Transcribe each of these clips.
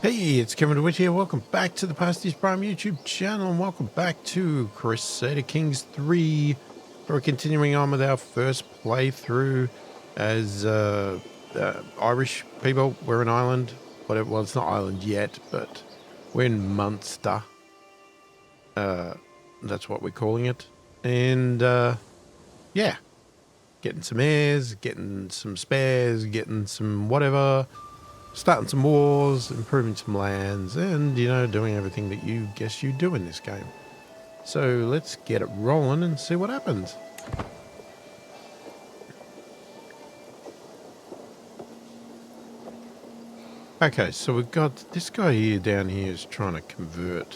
Hey, it's Kevin DeWitt here. Welcome back to the pasthisprime YouTube channel, and welcome back to Crusader Kings III. We're continuing on with our first playthrough as Irish people. We're in Ireland. Whatever. Well, it's not Ireland yet, but we're in Munster. That's what we're calling it. And yeah, getting some heirs, getting some spares, getting some whatever. Starting some wars, improving some lands, and, you know, doing everything that you guess you do in this game. So let's get it rolling and see what happens. Okay, so we've got this guy here down here is trying to convert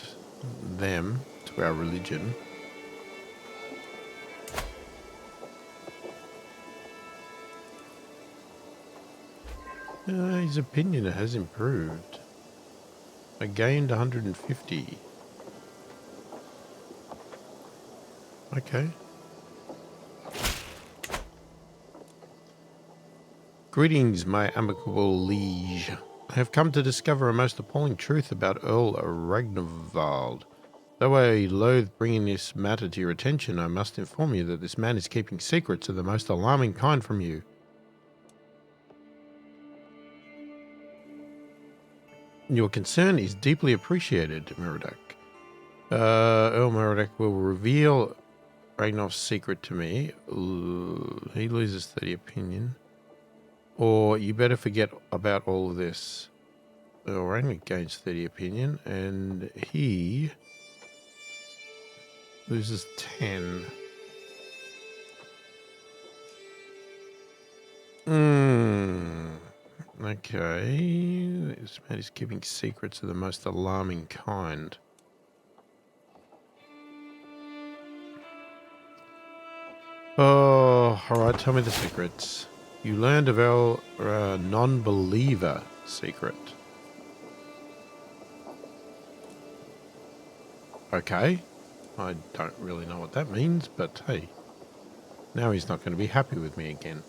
them to our religion. His opinion has improved. I gained 150. Okay. Greetings, my amicable liege. I have come to discover a most appalling truth about Earl Ragnvald. Though I loathe bringing this matter to your attention, I must inform you that this man is keeping secrets of the most alarming kind from you. Your concern is deeply appreciated, Murchad. Earl Murchad will reveal Ragnar's secret to me. He loses 30 opinion. Or you better forget about all of this. Ragnar gains 30 opinion, and he loses 10. Okay. This man is keeping secrets of the most alarming kind. Oh, alright, tell me the secrets. You learned of our non-believer secret. Okay. I don't really know what that means, but hey. Now he's not going to be happy with me again.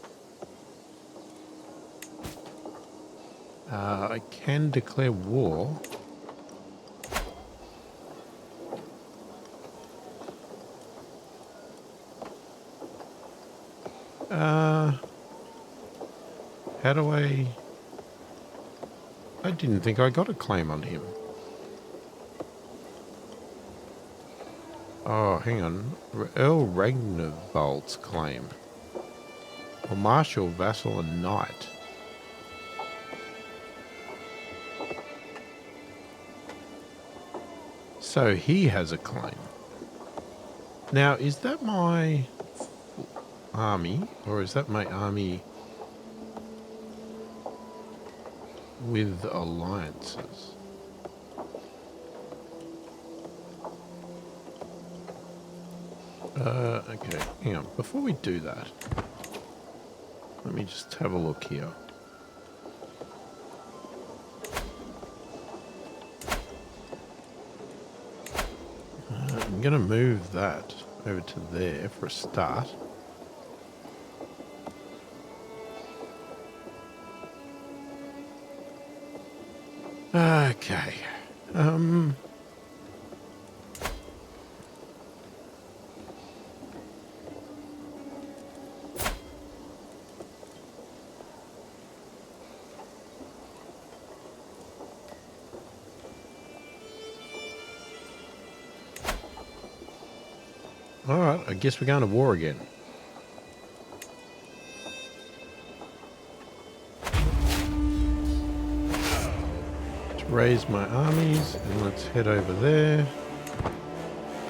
I can declare war. How do I didn't think I got a claim on him. Oh, hang on. Earl Ragnvald's claim. Or marshal, vassal, and knight. So he has a claim. Now, is that my army, or is that my army with alliances? Okay, hang on. Before we do that, let me just have a look here. I'm going to move that over to there for a start. Okay. Alright, I guess we're going to war again. Let's raise my armies and let's head over there.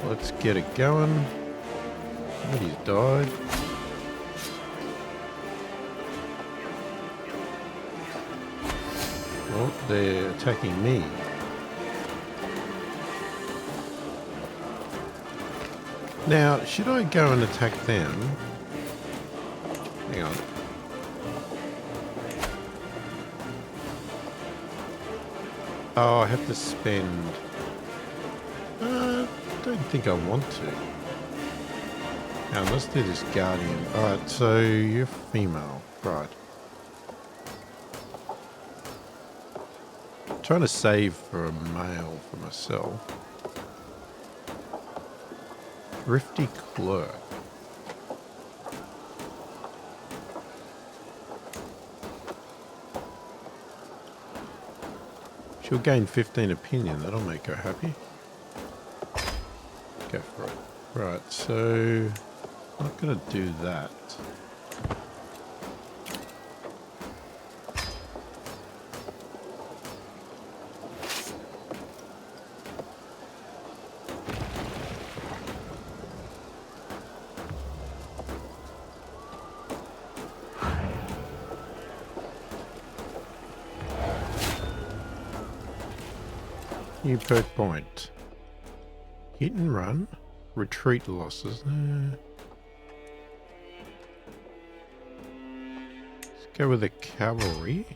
Let's get it going. Somebody's died. Oh, they're attacking me. Now, should I go and attack them? Hang on. Oh, I have to spend... don't think I want to. Now, let's do this guardian. Alright, so you're female. Right. trying to save for a mail for myself. Thrifty clerk. She'll gain 15 opinion. That'll make her happy. Go for it. Right, so I'm not going to do that. New perk point. Hit and run. Retreat losses. Let's go with the cavalry.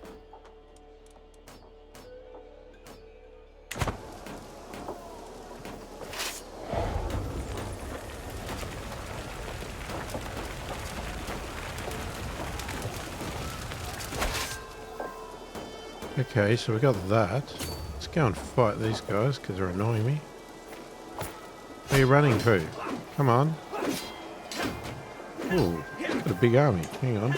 Okay, so we got that. Let's go and fight these guys because they're annoying me. Where are you running to? Come on. Ooh, got a big army. Hang on.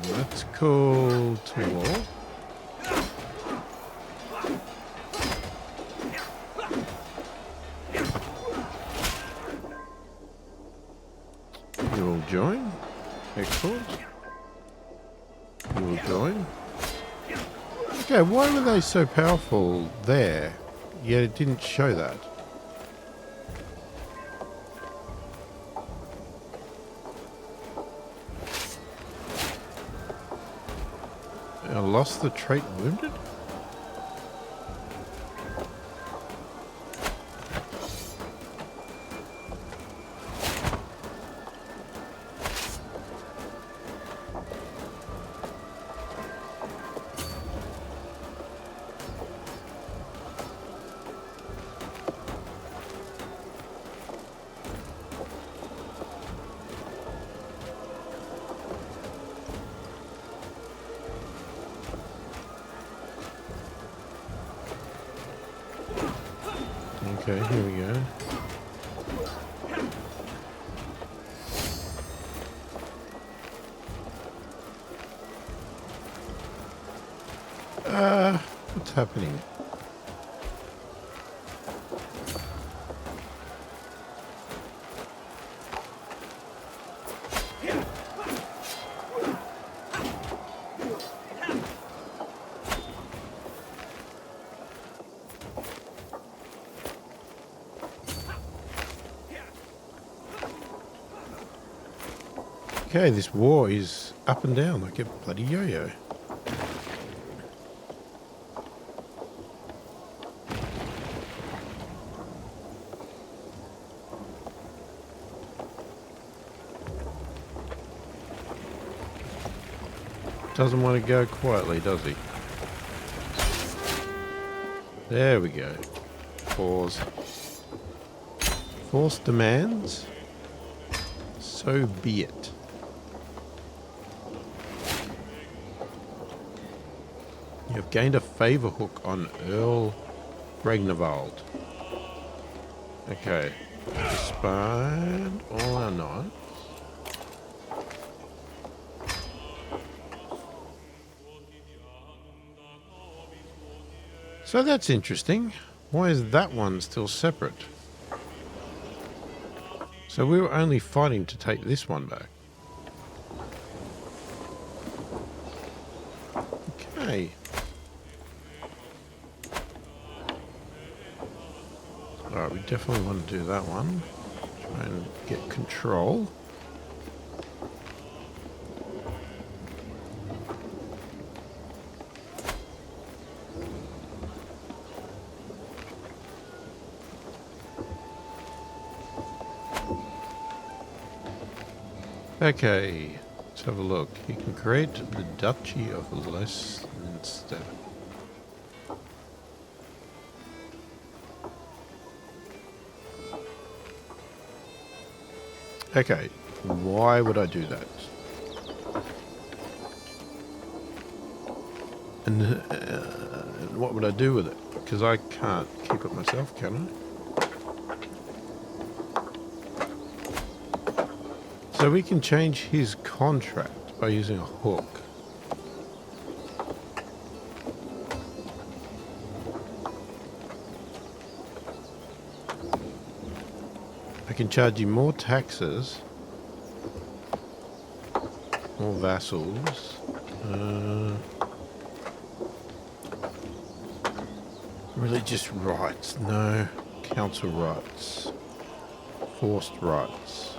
That's cool to war. You will join. Excellent. You will join. Okay, why were they so powerful there? Yet it didn't show that. I lost the trait wounded? Okay, here we go. What's happening? Okay, this war is up and down like a bloody yo-yo. Doesn't want to go quietly, does he? There we go. Pause. Force demands. So be it. You have gained a favor hook on Earl Ragnvald. Okay. Spine all our knights. So that's interesting. Why is that one still separate? So we were only fighting to take this one back. Okay. Alright, we definitely want to do that one. Try and get control. Okay, let's have a look. You can create the Duchy of Leinster. Okay, Why would I do that? And what would I do with it? Because I can't keep it myself, can I? So we can change his contract by using a hook. I can charge you more taxes, more vassals. Religious rights, no. Council rights. Forced rights.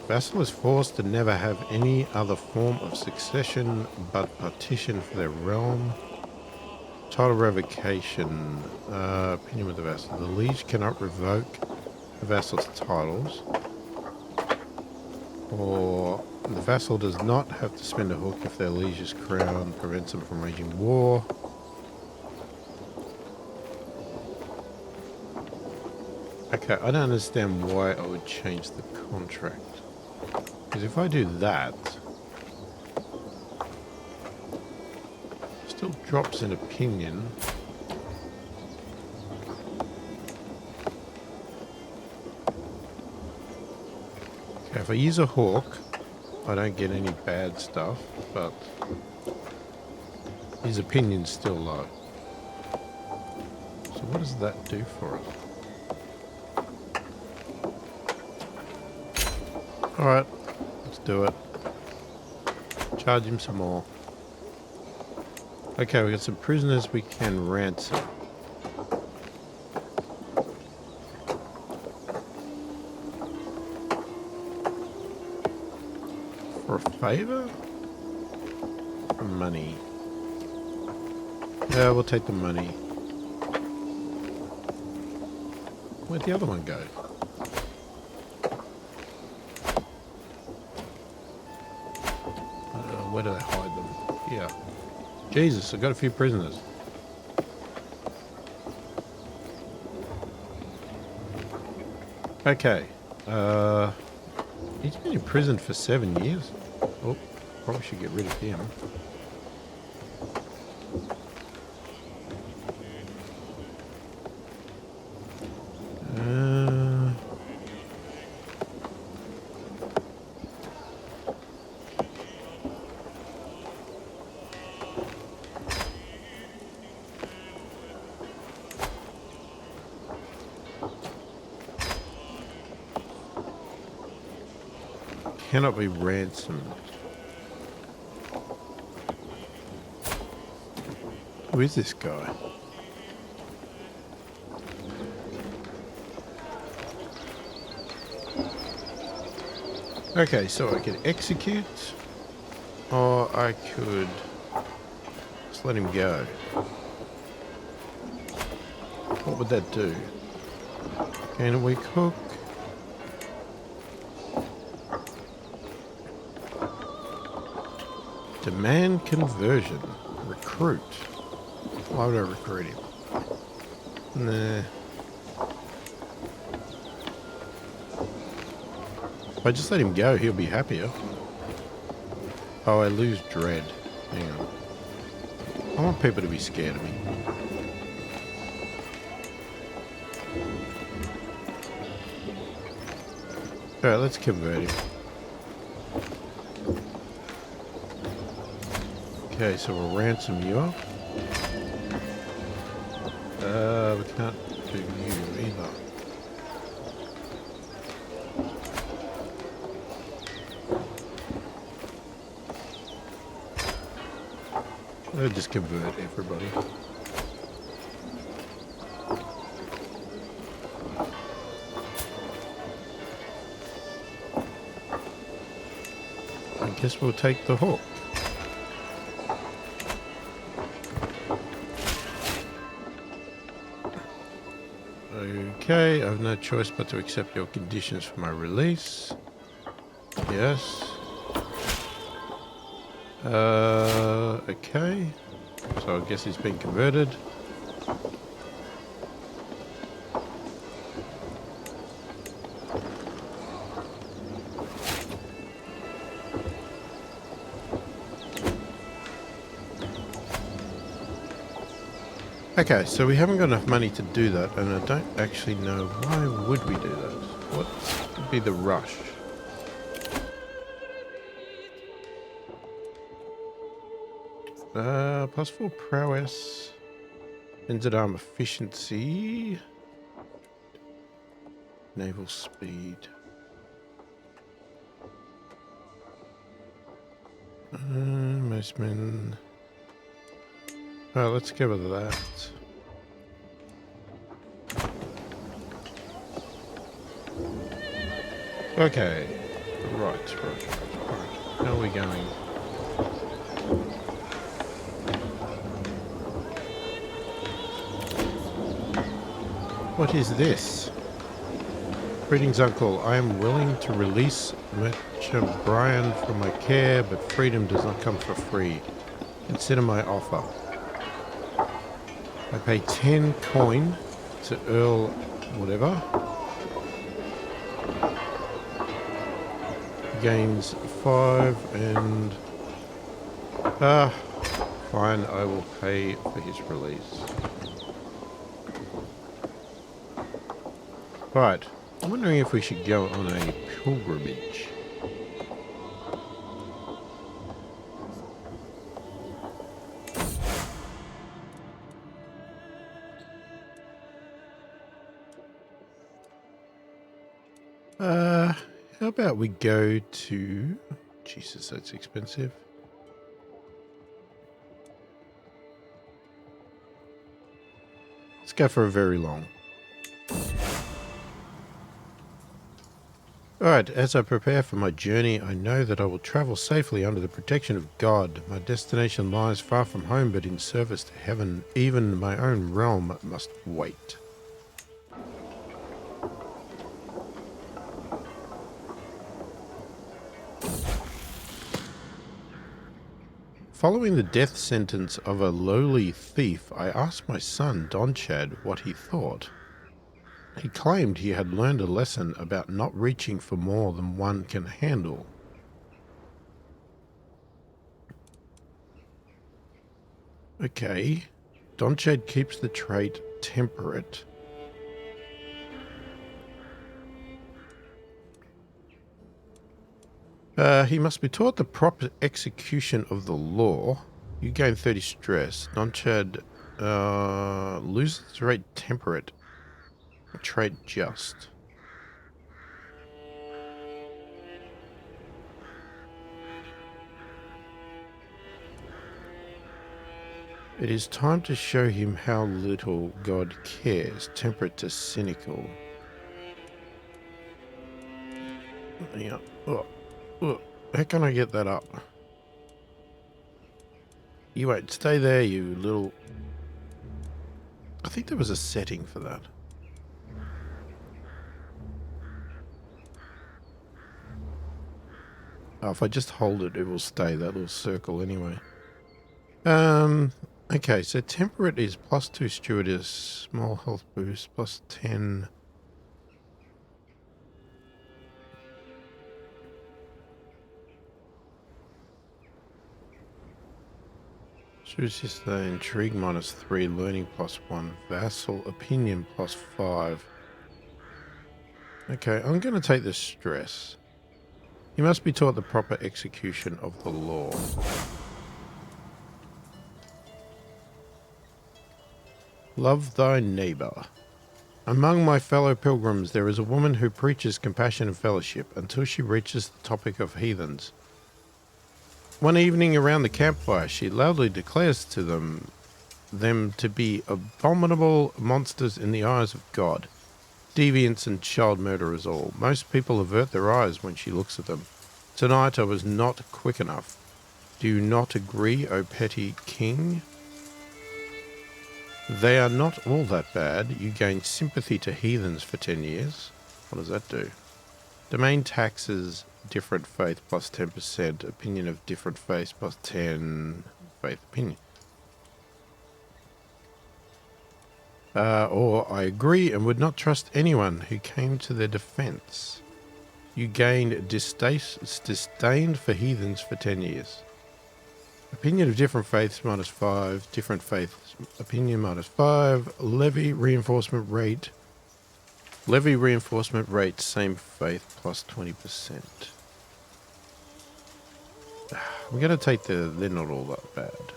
Vassal is forced to never have any other form of succession but partition for their realm. Title revocation. Opinion with the vassal. The liege cannot revoke the vassal's titles. Or the vassal does not have to spend a hook if their liege's crown prevents them from waging war. Okay, I don't understand why I would change the contract. Because if I do that, it still drops in opinion. Okay, if I use a hawk, I don't get any bad stuff, but his opinion's still low. So what does that do for us? Alright, let's do it. Charge him some more. Okay, we got some prisoners we can ransom. For a favor? For money. Yeah, we'll take the money. Where'd the other one go? Where do they hide them? Here. Jesus, I got a few prisoners. Okay. He's been in prison for 7 years. Oh, probably should get rid of him. Cannot be ransomed. Who is this guy? Okay, so I could execute, or I could just let him go. What would that do? Gain a weak hook. Demand conversion. Recruit. Why would I recruit him? Nah. If I just let him go, he'll be happier. Oh, I lose dread. Hang on. I want people to be scared of me. Alright, let's convert him. Okay, so we'll ransom you up. We can't do you either. I'll just convert everybody. I guess we'll take the hook. Okay, I have no choice but to accept your conditions for my release. Yes. Okay. So I guess he's been converted. Okay, so we haven't got enough money to do that, and I don't actually know why would we do that. What would be the rush? +4 prowess. Ended arm efficiency. Naval speed. Most men. Alright, let's go with that. Okay. Right. How are we going? What is this? Greetings, Uncle. I am willing to release Murchad Brian from my care, but freedom does not come for free. Consider my offer. I pay 10 coin to Earl whatever. Gains 5 and... fine, I will pay for his release. Right. I'm wondering if we should go on a pilgrimage. How about we go to... Jesus, that's expensive. Let's go for a very long. Alright, as I prepare for my journey, I know that I will travel safely under the protection of God. My destination lies far from home, but in service to heaven. Even my own realm must wait. Following the death sentence of a lowly thief, I asked my son, Murchad, what he thought. He claimed he had learned a lesson about not reaching for more than one can handle. Okay. Murchad keeps the trait temperate. He must be taught the proper execution of the law. You gain 30 stress. Murchad loses the trait temperate. Trait just. It is time to show him how little God cares. Temperate to cynical. Yeah. How can I get that up? You wait, stay there, you little... I think there was a setting for that. Oh, if I just hold it, it will stay, that little circle anyway. Okay, so temperate is +2 stewardess, small health boost, +10... Choose this intrigue -3, learning +1, vassal, opinion +5. Okay, I'm going to take the stress. You must be taught the proper execution of the law. Love thy neighbor. Among my fellow pilgrims there is a woman who preaches compassion and fellowship until she reaches the topic of heathens. One evening around the campfire, she loudly declares to them to be abominable monsters in the eyes of God, deviants and child murderers all. Most people avert their eyes when she looks at them. Tonight I was not quick enough. Do you not agree, O petty king? They are not all that bad. You gain sympathy to heathens for 10 years. What does that do? Domain taxes, different faith +10%. Opinion of different faith +10. Faith opinion. Or I agree and would not trust anyone who came to their defense. You gain disdain for heathens for 10 years. Opinion of different faiths -5. Different faiths opinion -5. Levy reinforcement rate. Levy reinforcement rate, same faith, +20%. We're going to take they're not all that bad.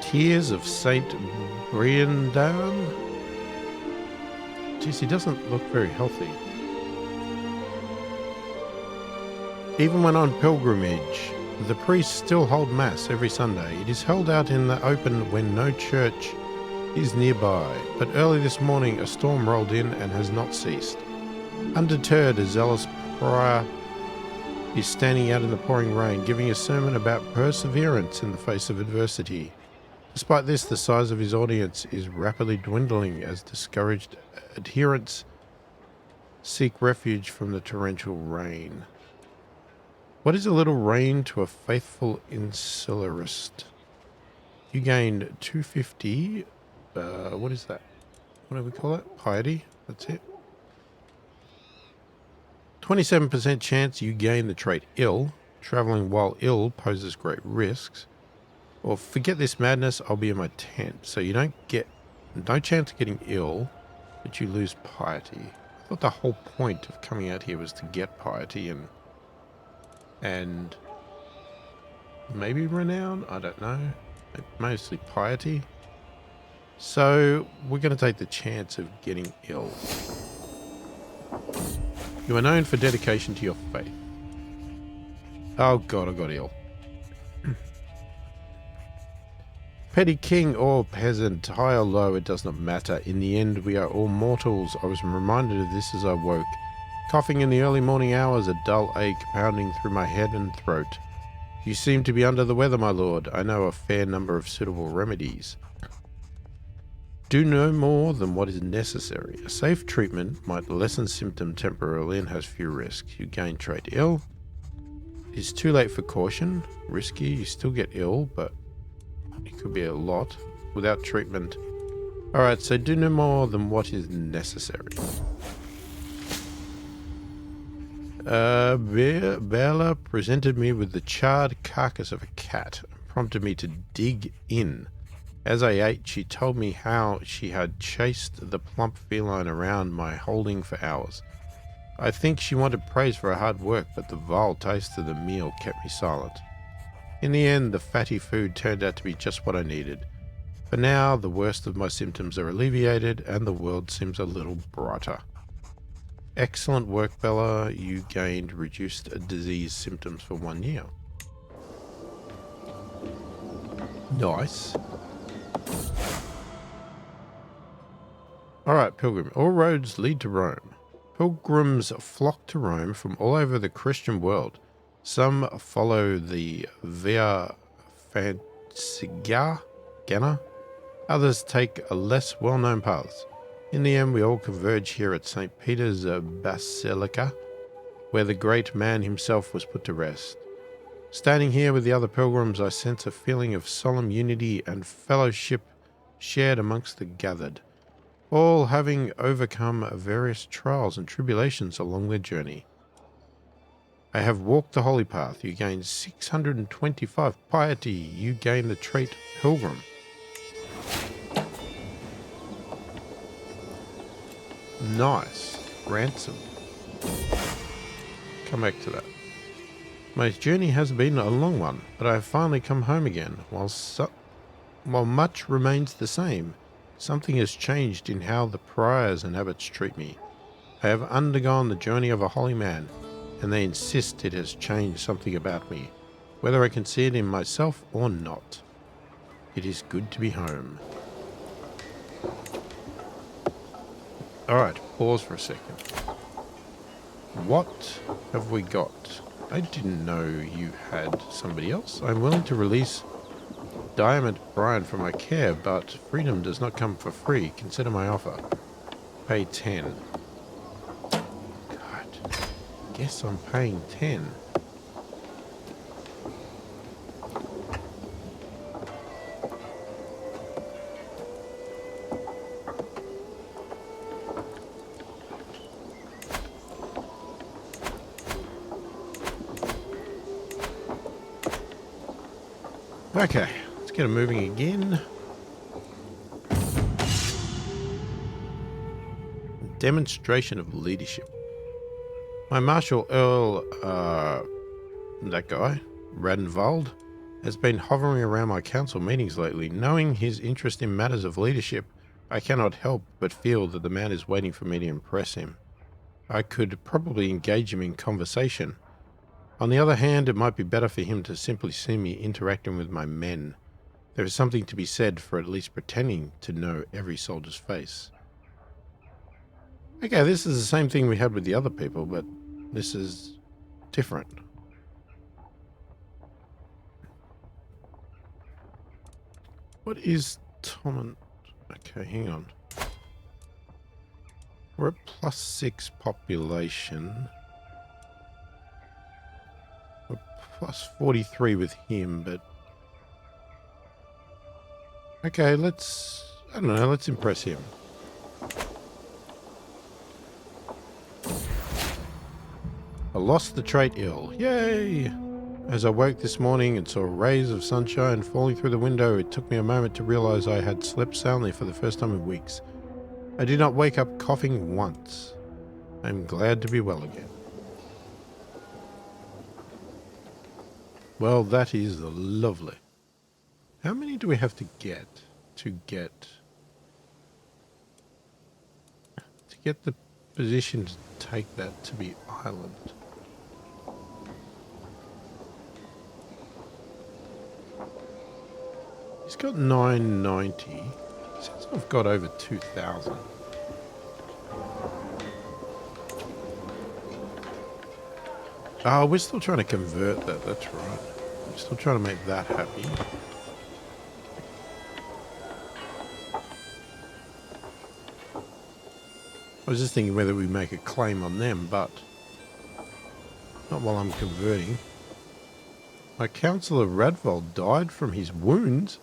Tears of Saint Briandan? Jeez, he doesn't look very healthy. Even when on pilgrimage, the priests still hold Mass every Sunday. It is held out in the open when no church is nearby. But early this morning, a storm rolled in and has not ceased. Undeterred, a zealous prior is standing out in the pouring rain, giving a sermon about perseverance in the face of adversity. Despite this, the size of his audience is rapidly dwindling as discouraged adherents seek refuge from the torrential rain. What is a little rain to a faithful insularist? You gained 250. What is that? What do we call it? Piety? That's it. 27% chance you gain the trait ill. Traveling while ill poses great risks. Or forget this madness, I'll be in my tent. So you don't get no chance of getting ill, but you lose piety. I thought the whole point of coming out here was to get piety and maybe renown? I don't know. Mostly piety. So we're going to take the chance of getting ill. You are known for dedication to your faith. Oh god, I got ill. Petty king or peasant, high or low, it does not matter. In the end, we are all mortals. I was reminded of this as I woke. Coughing in the early morning hours, a dull ache pounding through my head and throat. You seem to be under the weather, my lord. I know a fair number of suitable remedies. Do no more than what is necessary. A safe treatment might lessen symptom temporarily and has few risks. You gain trait ill. It's too late for caution. Risky, you still get ill, but it could be a lot. Without treatment. Alright, so do no more than what is necessary. Bella presented me with the charred carcass of a cat and prompted me to dig in. As I ate, she told me how she had chased the plump feline around my holding for hours. I think she wanted praise for her hard work, but the vile taste of the meal kept me silent. In the end, the fatty food turned out to be just what I needed. For now, the worst of my symptoms are alleviated, and the world seems a little brighter. Excellent work, Bella. You gained reduced disease symptoms for 1 year. Nice. Alright, pilgrim. All roads lead to Rome. Pilgrims flock to Rome from all over the Christian world. Some follow the Via Francigena. Others take a less well-known paths. In the end, we all converge here at St. Peter's Basilica, where the great man himself was put to rest. Standing here with the other pilgrims, I sense a feeling of solemn unity and fellowship shared amongst the gathered, all having overcome various trials and tribulations along their journey. I have walked the holy path. You gain 625 piety. You gain the trait pilgrim. Nice. Ransom. Come back to that. My journey has been a long one, but I have finally come home again. While much remains the same, something has changed in how the priors and abbots treat me. I have undergone the journey of a holy man, and they insist it has changed something about me, whether I can see it in myself or not. It is good to be home. Alright, pause for a second. What have we got? I didn't know you had somebody else. I'm willing to release Diamond Brian for my care, but freedom does not come for free. Consider my offer. Pay 10. God, guess I'm paying 10. Okay, let's get it moving again. Demonstration of leadership. My Marshal Earl, that guy, Radenwald, has been hovering around my council meetings lately. Knowing his interest in matters of leadership, I cannot help but feel that the man is waiting for me to impress him. I could probably engage him in conversation. On the other hand, it might be better for him to simply see me interacting with my men. There is something to be said for at least pretending to know every soldier's face. Okay, this is the same thing we had with the other people, but this is different. What is Tom? Okay, hang on. We're at +6 population. We're +43 with him, but... Okay, let's... I don't know, let's impress him. I lost the trait ill. Yay! As I woke this morning and saw rays of sunshine falling through the window, it took me a moment to realize I had slept soundly for the first time in weeks. I did not wake up coughing once. I am glad to be well again. Well, that is lovely. How many do we have to get the position to take that to be island? He's got 990. Since I've got over 2,000. Oh, we're still trying to convert that. That's right. We're still trying to make that happy. I was just thinking whether we make a claim on them, but not while I'm converting. My councillor Radvold died from his wounds.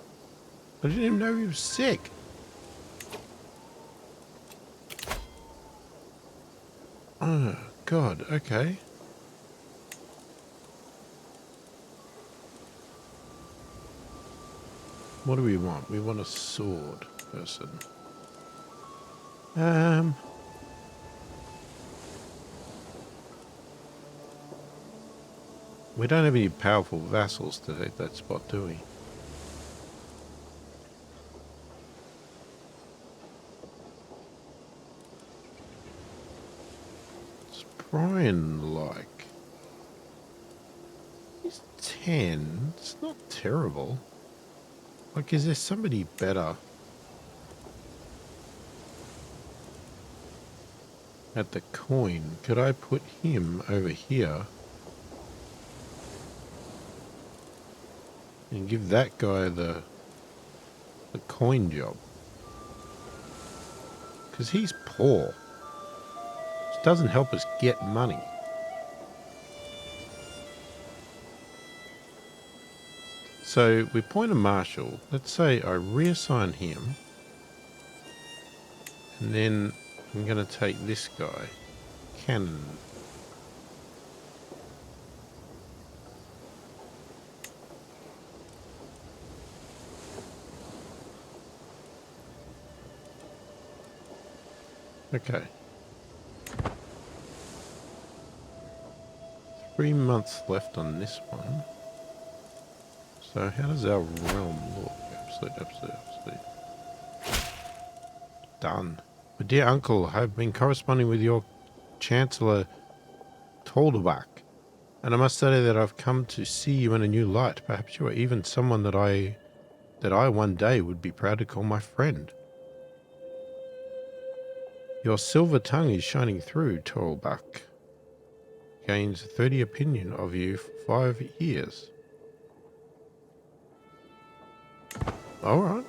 I didn't even know he was sick. Oh, God, okay. What do we want? We want a sword person. We don't have any powerful vassals to take that spot, do we? It's Brian like. He's 10. It's not terrible. Like, is there somebody better at the coin? Could I put him over here and give that guy the coin job? Because he's poor. Which doesn't help us get money. So we appoint a marshal. Let's say I reassign him. And then I'm going to take this guy. Cannon. Okay. 3 months left on this one. So how does our realm look? Absolute. Done. My dear uncle, I have been corresponding with your Chancellor Toldebach, and I must say that I've come to see you in a new light. Perhaps you are even someone that I one day would be proud to call my friend. Your silver tongue is shining through, Toldebach. Gains 30 opinion of you for 5 years. All right.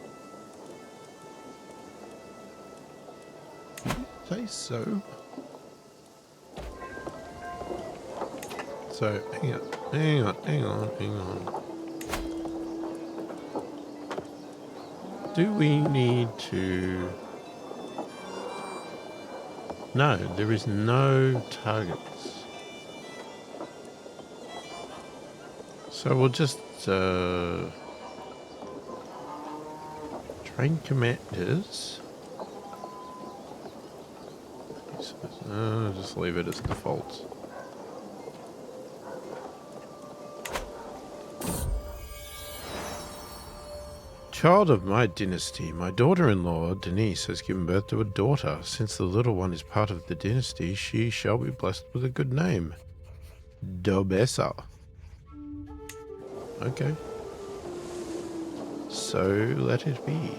Say so. So, hang on. Do we need to... No, there is no targets. So we'll just, Train commanders. Just leave it as default. Child of my dynasty, my daughter-in-law, Denise, has given birth to a daughter. Since the little one is part of the dynasty, she shall be blessed with a good name. Dobessa. Okay. So let it be.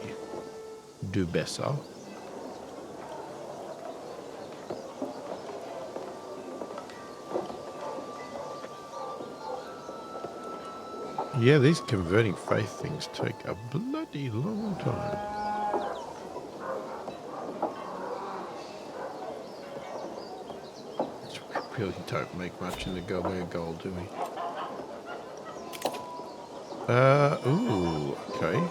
Dobessa. Yeah, these converting faith things take a bloody long time. We really don't make much in the gold, do we? Ooh, okay.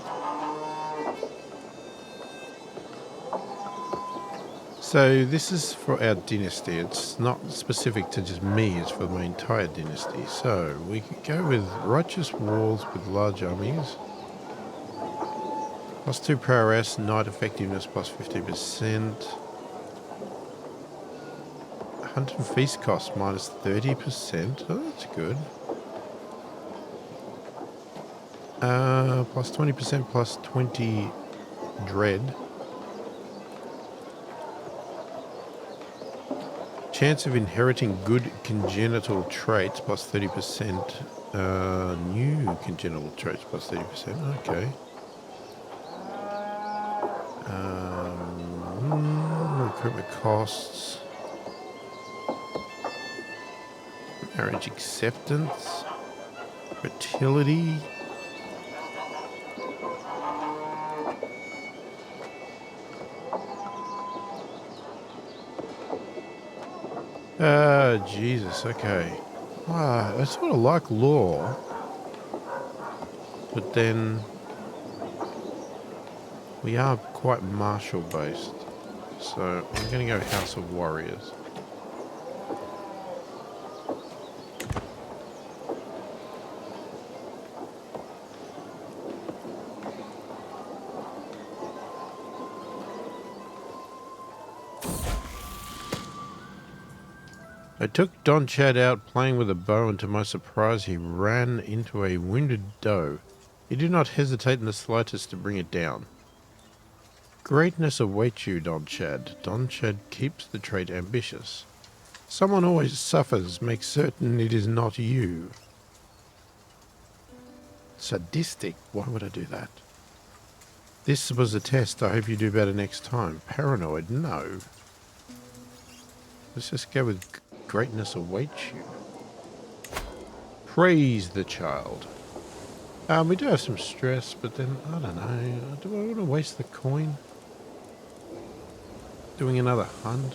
So this is for our dynasty. It's not specific to just me, it's for my entire dynasty. So we could go with righteous walls with large armies. +2 prowess, knight effectiveness +50%. Hunt and feast cost -30%. Oh, that's good. +20% +20 dread. Chance of inheriting good congenital traits +30%. New congenital traits +30%. Okay. Recruitment costs. Marriage acceptance. Fertility. Jesus, okay. I sort of like law, but then we are quite martial based, so I'm going to go House of Warriors. I took Don Chad out playing with a bow, and to my surprise he ran into a wounded doe. He did not hesitate in the slightest to bring it down. Greatness awaits you, Don Chad. Don Chad keeps the trait ambitious. Someone always suffers. Make certain it is not you. Sadistic? Why would I do that? This was a test. I hope you do better next time. Paranoid? No. Let's just go with greatness awaits you. Praise the child. We do have some stress, but then, I don't know. Do I want to waste the coin? Doing another hunt?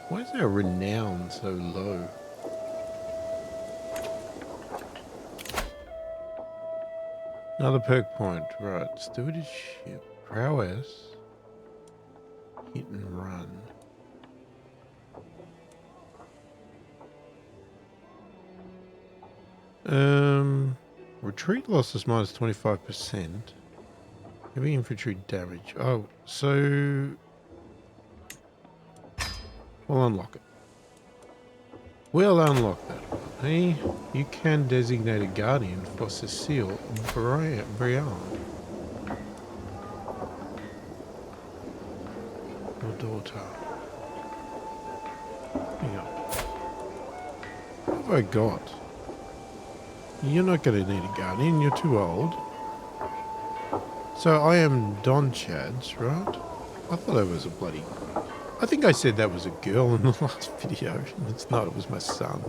Why is our renown so low? Another perk point. Right. Stewardship. Prowess. Hit and run. Retreat losses -25%. Heavy infantry damage. Oh, so we'll unlock it. We'll unlock that one. Hey, you can designate a guardian for Cecile Briand. Your daughter. Hang on. What have I got? You're not going to need a guardian, you're too old. So I am Don Chad's, right? I thought I was a bloody... I think I said that was a girl in the last video. It's not, it was my son.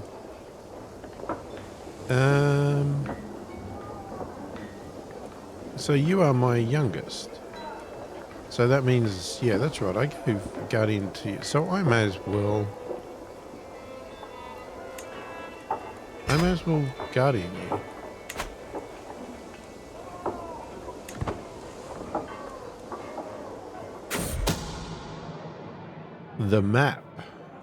So you are my youngest. So that means, yeah, that's right. I gave guardian to you. So I may as well guardian you. The map.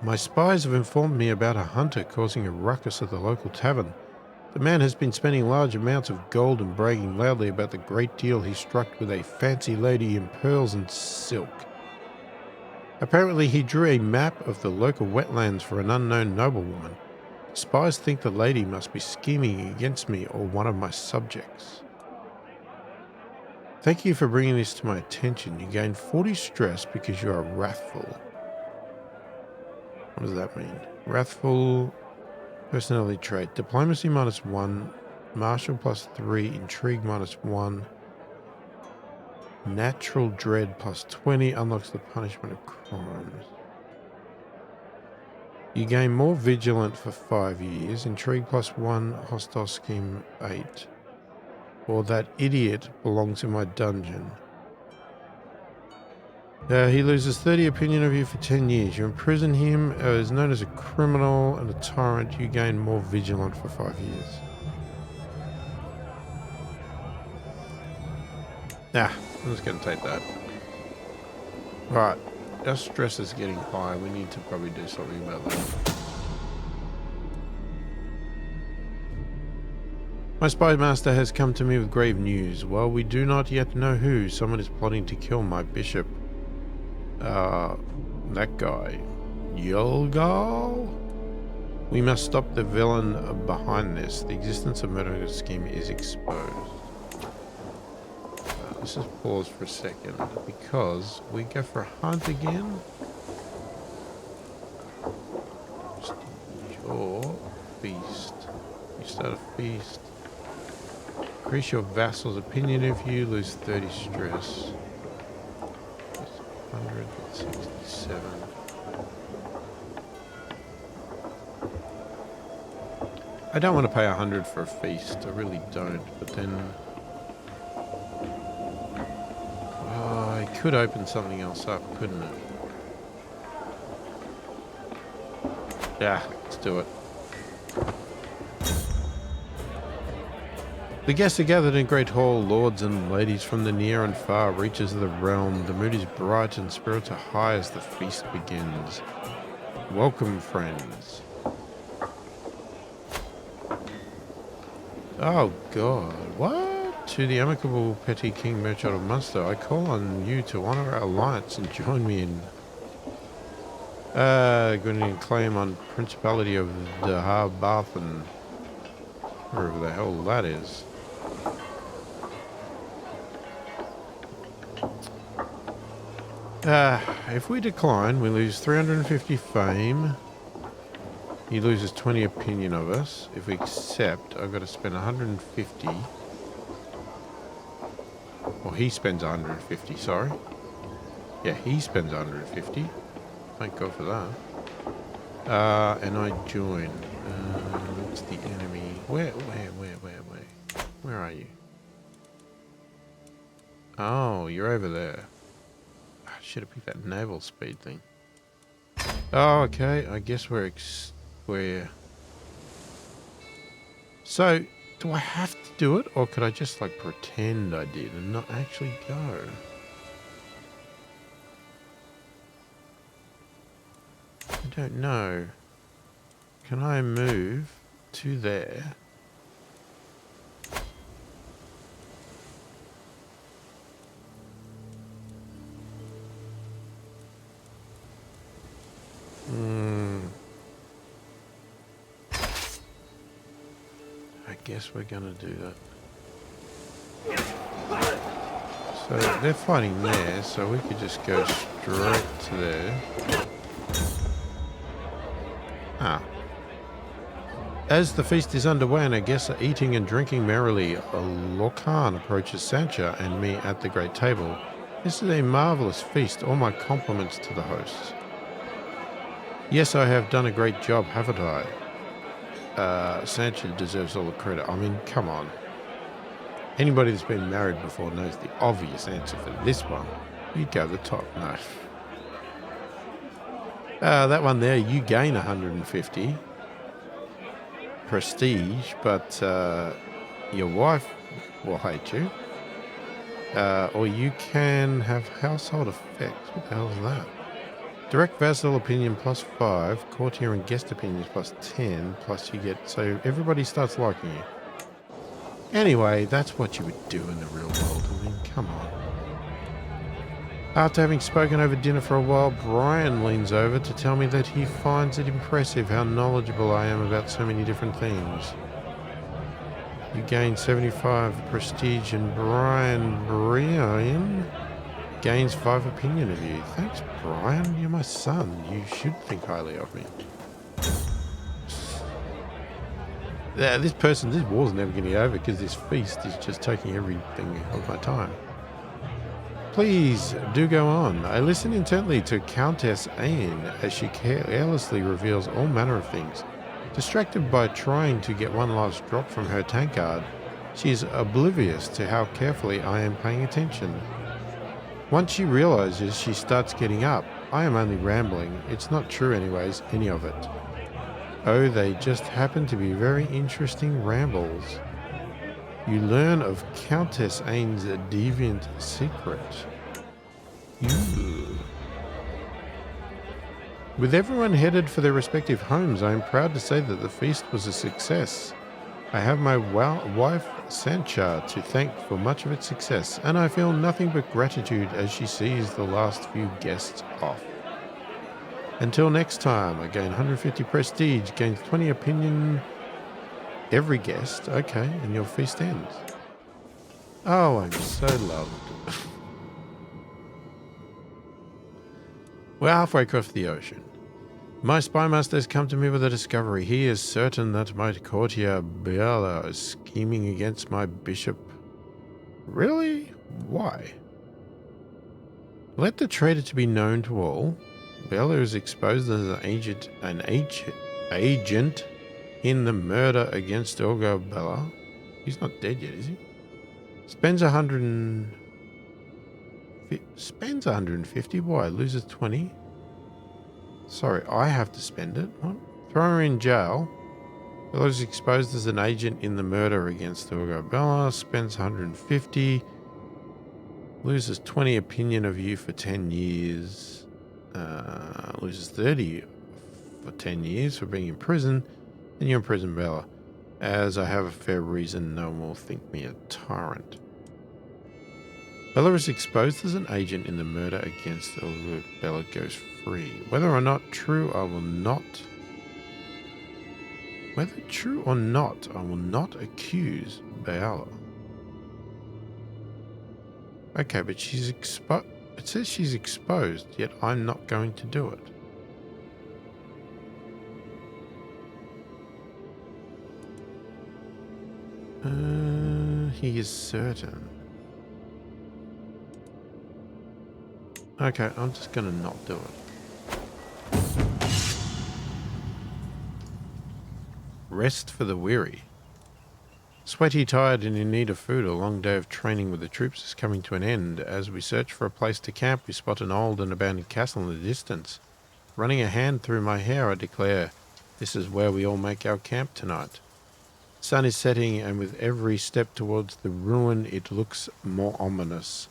My spies have informed me about a hunter causing a ruckus at the local tavern. The man has been spending large amounts of gold and bragging loudly about the great deal he struck with a fancy lady in pearls and silk. Apparently he drew a map of the local wetlands for an unknown noblewoman. Spies think the lady must be scheming against me or one of my subjects. Thank you for bringing this to my attention. You gain 40 stress because you are wrathful. What does that mean? Wrathful personality trait. Diplomacy -1, martial +3, intrigue -1, natural dread +20, unlocks the punishment of crimes. You gain more vigilant for 5 years, intrigue +1, hostile scheme 8. Or that idiot belongs in my dungeon. He loses 30 opinion of you for 10 years. You imprison him, is known as a criminal and a tyrant. You gain more vigilant for 5 years. I'm just going to take that. Right, our stress is getting high. We need to probably do something about that. My spy master has come to me with grave news. While we do not yet know who, someone is plotting to kill my bishop. That guy. Yolgal? We must stop the villain behind this. The existence of murder scheme is exposed. Let's just pause for a second, because we go for a hunt again. Or feast. You start a feast. Increase your vassal's opinion of you, lose 30 stress. 167. I don't want to pay 100 for a feast, I really don't, but then I could open something else up, couldn't it? Yeah, let's do it. The guests are gathered in great hall, lords and ladies from the near and far reaches of the realm. The mood is bright and spirits are high as the feast begins. Welcome, friends. Oh God, what? To the amicable petty King Murchad of Munster, I call on you to honour our alliance and join me in going to claim on Principality of the Bath and wherever the hell that is. If we decline, we lose 350 fame. He loses 20 opinion of us. If we accept, I've got to spend 150. Or he spends 150, sorry. Yeah, he spends 150. Thank God for that. And I join. What's the enemy? Where are you? Oh, you're over there. I should have picked that naval speed thing. Oh, okay. I guess we're... So, do I have to do it? Or could I just, like, pretend I did and not actually go? I don't know. Can I move to there? I guess we're gonna do that. So they're fighting there, so we could just go straight to there. As the feast is underway and our guests are eating and drinking merrily, Lorcan approaches Sancha and me at the great table. This is a marvellous feast. All my compliments to the hosts. Yes, I have done a great job, haven't I? Sancha deserves all the credit. I mean, come on. Anybody that's been married before knows the obvious answer for this one. You go the top. No. That one there, you gain 150 prestige, but your wife will hate you. Or you can have household effects. What the hell is that? Direct vassal opinion +5, courtier and guest opinions +10, plus you get, so everybody starts liking you. Anyway, that's what you would do in the real world. I mean, come on. After having spoken over dinner for a while, Brian leans over to tell me that he finds it impressive how knowledgeable I am about so many different things. You gain 75 prestige and Brian gains 5 opinion of you. Thanks, Brian. You're my son. You should think highly of me. This war's never going to be over because this feast is just taking everything of my time. Please do go on. I listen intently to Countess Ain as she carelessly reveals all manner of things. Distracted by trying to get one last drop from her tankard, she is oblivious to how carefully I am paying attention. Once she realizes, she starts getting up. I am only rambling. It's not true anyways, any of it. Oh, they just happen to be very interesting rambles. You learn of Countess Ain's deviant secret. Ew. With everyone headed for their respective homes, I am proud to say that the feast was a success. I have my wife Sancha to thank for much of its success, and I feel nothing but gratitude as she sees the last few guests off. Until next time, I gain 150 prestige, gains 20 opinion every guest. Okay, and your feast ends. Oh, I'm so loved. We're halfway across the ocean. My spy master has come to me with a discovery. He is certain that my courtier Bella is scheming against my bishop. Really? Why? Let the traitor to be known to all. Bella is exposed as an agent in the murder against Olga Bella. He's not dead yet, is he? Spends 150. Why? Loses 20. Sorry, I have to spend it. What? Throw her in jail. Bella is exposed as an agent in the murder against Olga Bella. Spends 150. Loses 20 opinion of you for 10 years. Loses 30 for 10 years for being in prison. And you imprison Bella. As I have a fair reason, no one will think me a tyrant. Bella is exposed as an agent in the murder against Olga Bella goes free. Whether true or not, I will not accuse Bella. Okay, but she's exposed. It says she's exposed, yet I'm not going to do it. He is certain. Okay, I'm just gonna not do it. Rest for the weary. Sweaty, tired, and in need of food, a long day of training with the troops is coming to an end. As we search for a place to camp, we spot an old and abandoned castle in the distance. Running a hand through my hair, I declare, this is where we all make our camp tonight. The sun is setting, and with every step towards the ruin, it looks more ominous.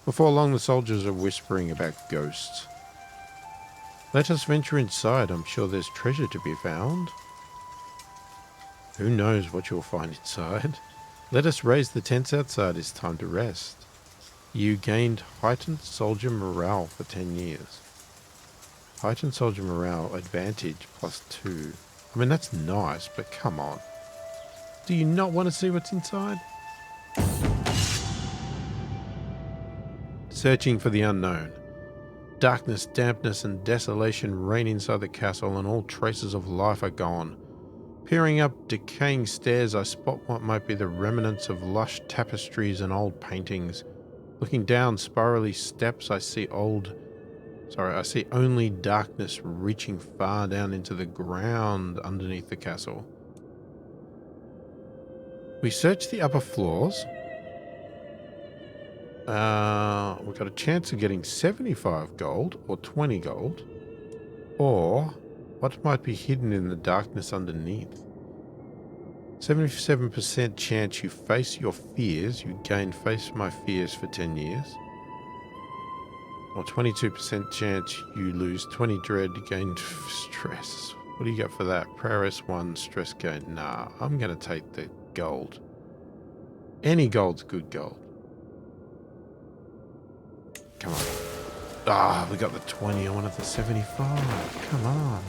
Before long, the soldiers are whispering about ghosts. Let us venture inside. I'm sure there's treasure to be found. Who knows what you'll find inside? Let us raise the tents outside. It's time to rest. You gained heightened soldier morale for 10 years. Heightened soldier morale advantage +2. I mean, that's nice, but come on. Do you not want to see what's inside? Searching for the unknown. Darkness, dampness, and desolation reign inside the castle, and all traces of life are gone. Peering up decaying stairs, I spot what might be the remnants of lush tapestries and old paintings. Looking down spirally steps, I see only darkness reaching far down into the ground underneath the castle. We search the upper floors. We've got a chance of getting 75 gold or 20 gold. Or what might be hidden in the darkness underneath. 77% chance you face your fears. You gain face my fears for 10 years. Or 22% chance you lose 20 dread, gain stress. What do you got for that? Prowess 1, stress gain. Nah, I'm going to take the gold. Any gold's good gold. Come on. Ah, we got the 20. I wanted the 75. Come on.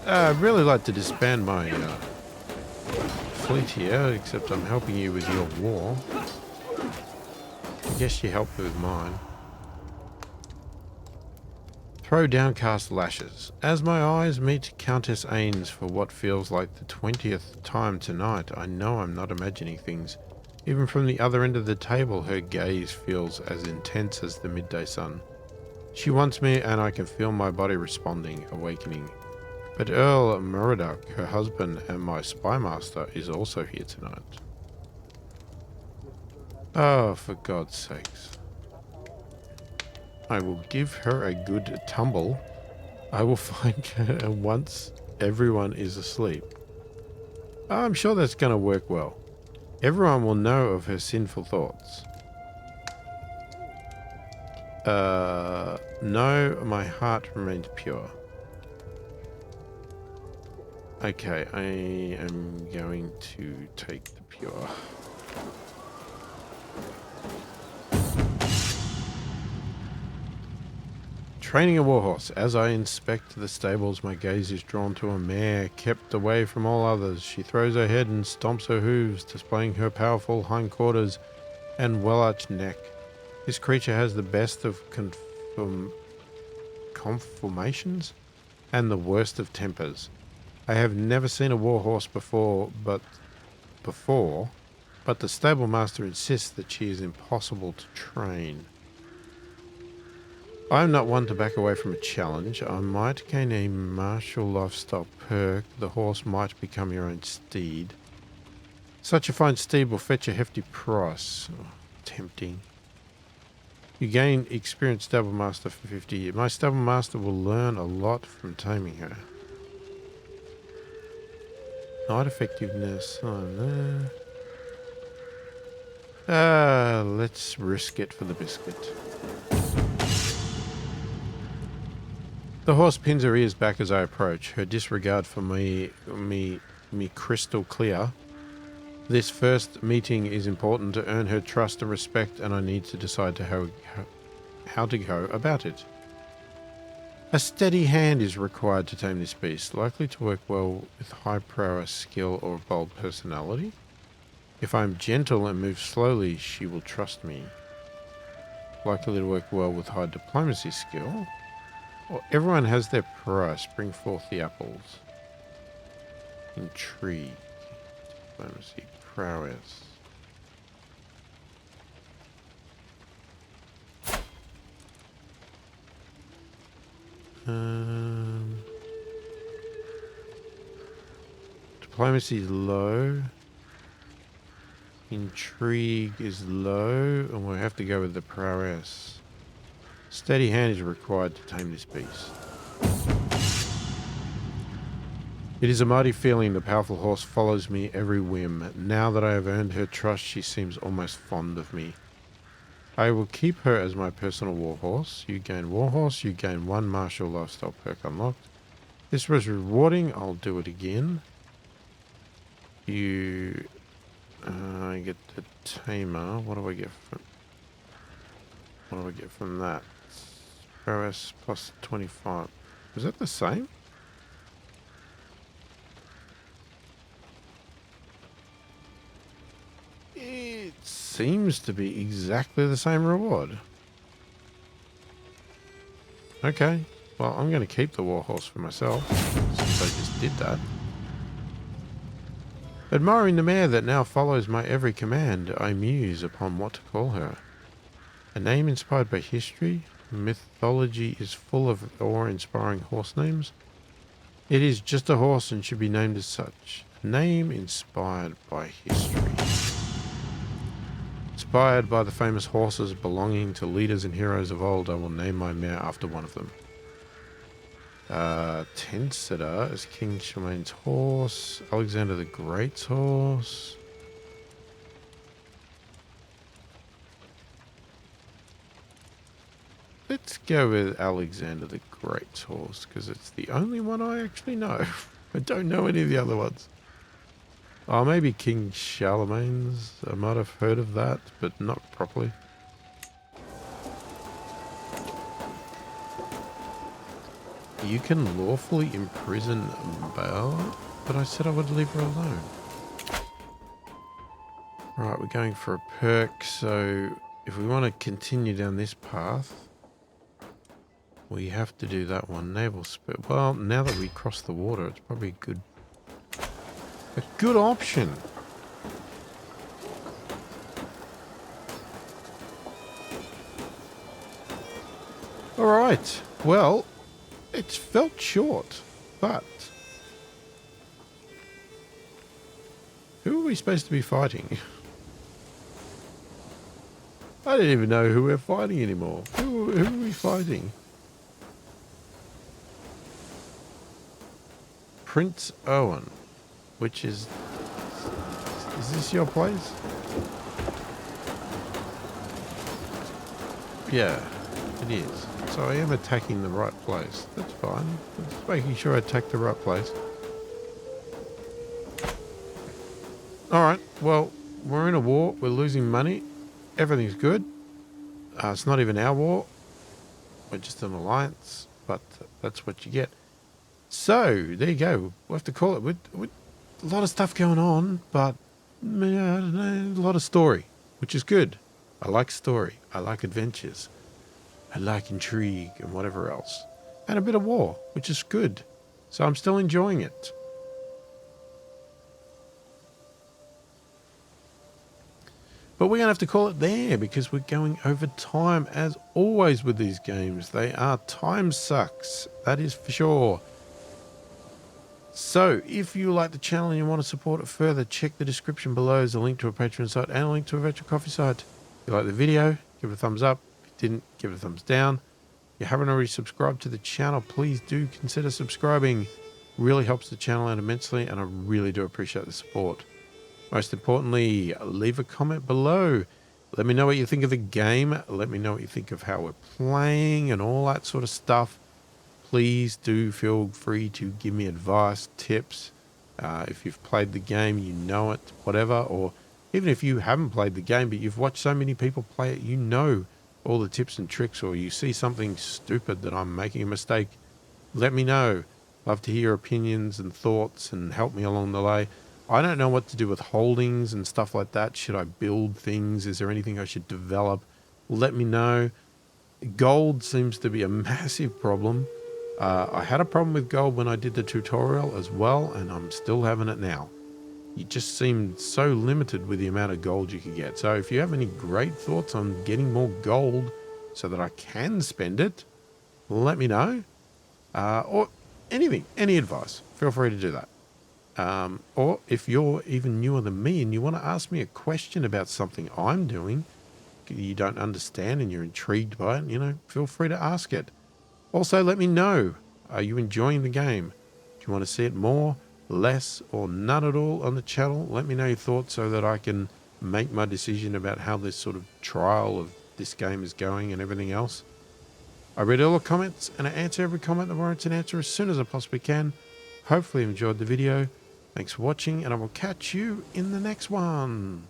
I'd really like to disband my fleet here, except I'm helping you with your war. I guess you helped me with mine. Throw downcast lashes. As my eyes meet Countess Ains for what feels like the 20th time tonight, I know I'm not imagining things. Even from the other end of the table, her gaze feels as intense as the midday sun. She wants me, and I can feel my body responding, awakening. But Earl Murchad, her husband and my spy master, is also here tonight. Oh, for God's sakes. I will give her a good tumble. I will find her once everyone is asleep. I'm sure that's going to work well. Everyone will know of her sinful thoughts. No, my heart remains pure. Okay, I am going to take the pure. Training a warhorse. As I inspect the stables, my gaze is drawn to a mare kept away from all others. She throws her head and stomps her hooves, displaying her powerful hindquarters and well-arched neck. This creature has the best of conformations and the worst of tempers. I have never seen a warhorse before, but the stable master insists that she is impossible to train. I am not one to back away from a challenge. I might gain a martial lifestyle perk. The horse might become your own steed. Such a fine steed will fetch a hefty price. Oh, tempting. You gain experienced stable master for 50 years. My stable master will learn a lot from taming her. Knight effectiveness. Oh no. Let's risk it for the biscuit. The horse pins her ears back as I approach, her disregard for me crystal clear. This first meeting is important to earn her trust and respect, and I need to decide how to go about it. A steady hand is required to tame this beast, likely to work well with high prowess, skill, or a bold personality. If I am gentle and move slowly, she will trust me. Likely to work well with high diplomacy skill. Well, everyone has their price. Bring forth the apples. Intrigue. Diplomacy. Prowess. Diplomacy is low. Intrigue is low. And we'll have to go with the prowess. Steady hand is required to tame this beast. It is a mighty feeling. The powerful horse follows me every whim. Now that I have earned her trust, she seems almost fond of me. I will keep her as my personal warhorse. You gain warhorse. You gain 1 martial lifestyle perk unlocked. This was rewarding. I'll do it again. You... I get the tamer. What do I get from that? Prowess plus 25. Was that the same? It seems to be exactly the same reward. Okay. Well, I'm going to keep the warhorse for myself, since I just did that. Admiring the mare that now follows my every command, I muse upon what to call her. A name inspired by history? Mythology is full of awe-inspiring horse names. It is just a horse and should be named as such. A name inspired by history. Inspired by the famous horses belonging to leaders and heroes of old, I will name my mare after one of them. Tensida is King Charlemagne's horse. Alexander the Great's horse. let's go with Alexander the Great's horse, because it's the only one I actually know. I don't know any of the other ones. Oh, maybe King Charlemagne's. I might have heard of that, but not properly. You can lawfully imprison Belle, but I said I would leave her alone. Right, we're going for a perk, so if we want to continue down this path, we have to do that one. Naval spur. Well, now that we cross the water, it's probably a good option. All right. Well, it's felt short, but who are we supposed to be fighting? I don't even know who we're fighting anymore. Who are we fighting? Prince Owen, which is this your place? Yeah, it is. So I am attacking the right place. That's fine. Just making sure I attack the right place. Alright, well, we're in a war. We're losing money. Everything's good. It's not even our war. We're just an alliance, but that's what you get. So, there you go. We'll have to call it. With a lot of stuff going on, but I don't know, a lot of story, which is good. I like story. I like adventures. I like intrigue and whatever else. And a bit of war, which is good. So I'm still enjoying it. But we're going to have to call it there because we're going over time as always with these games. They are time sucks. That is for sure. So if you like the channel and you want to support it further, check the description below. There's a link to a Patreon site and a link to a virtual coffee site. If you like the video, give it a thumbs up. If you didn't, give it a thumbs down. If you haven't already subscribed to the channel, please do consider subscribing. Really helps the channel out immensely, and I really do appreciate the support. Most importantly, leave a comment below. Let me know what you think of the game. Let me know what you think of how we're playing and all that sort of stuff. Please do feel free to give me advice, tips. If you've played the game, you know it, whatever. Or even if you haven't played the game, but you've watched so many people play it, you know all the tips and tricks, or you see something stupid that I'm making a mistake, let me know. Love to hear your opinions and thoughts and help me along the way. I don't know what to do with holdings and stuff like that. Should I build things? Is there anything I should develop? Let me know. Gold seems to be a massive problem. I had a problem with gold when I did the tutorial as well, and I'm still having it now. You just seem so limited with the amount of gold you can get. So if you have any great thoughts on getting more gold so that I can spend it, let me know. Or anything, any advice, feel free to do that. Or if you're even newer than me and you want to ask me a question about something I'm doing, you don't understand and you're intrigued by it, you know, feel free to ask it. Also, let me know, are you enjoying the game? Do you want to see it more, less, or none at all on the channel? Let me know your thoughts so that I can make my decision about how this sort of trial of this game is going and everything else. I read all the comments and I answer every comment that warrants an answer as soon as I possibly can. Hopefully you enjoyed the video. Thanks for watching, and I will catch you in the next one.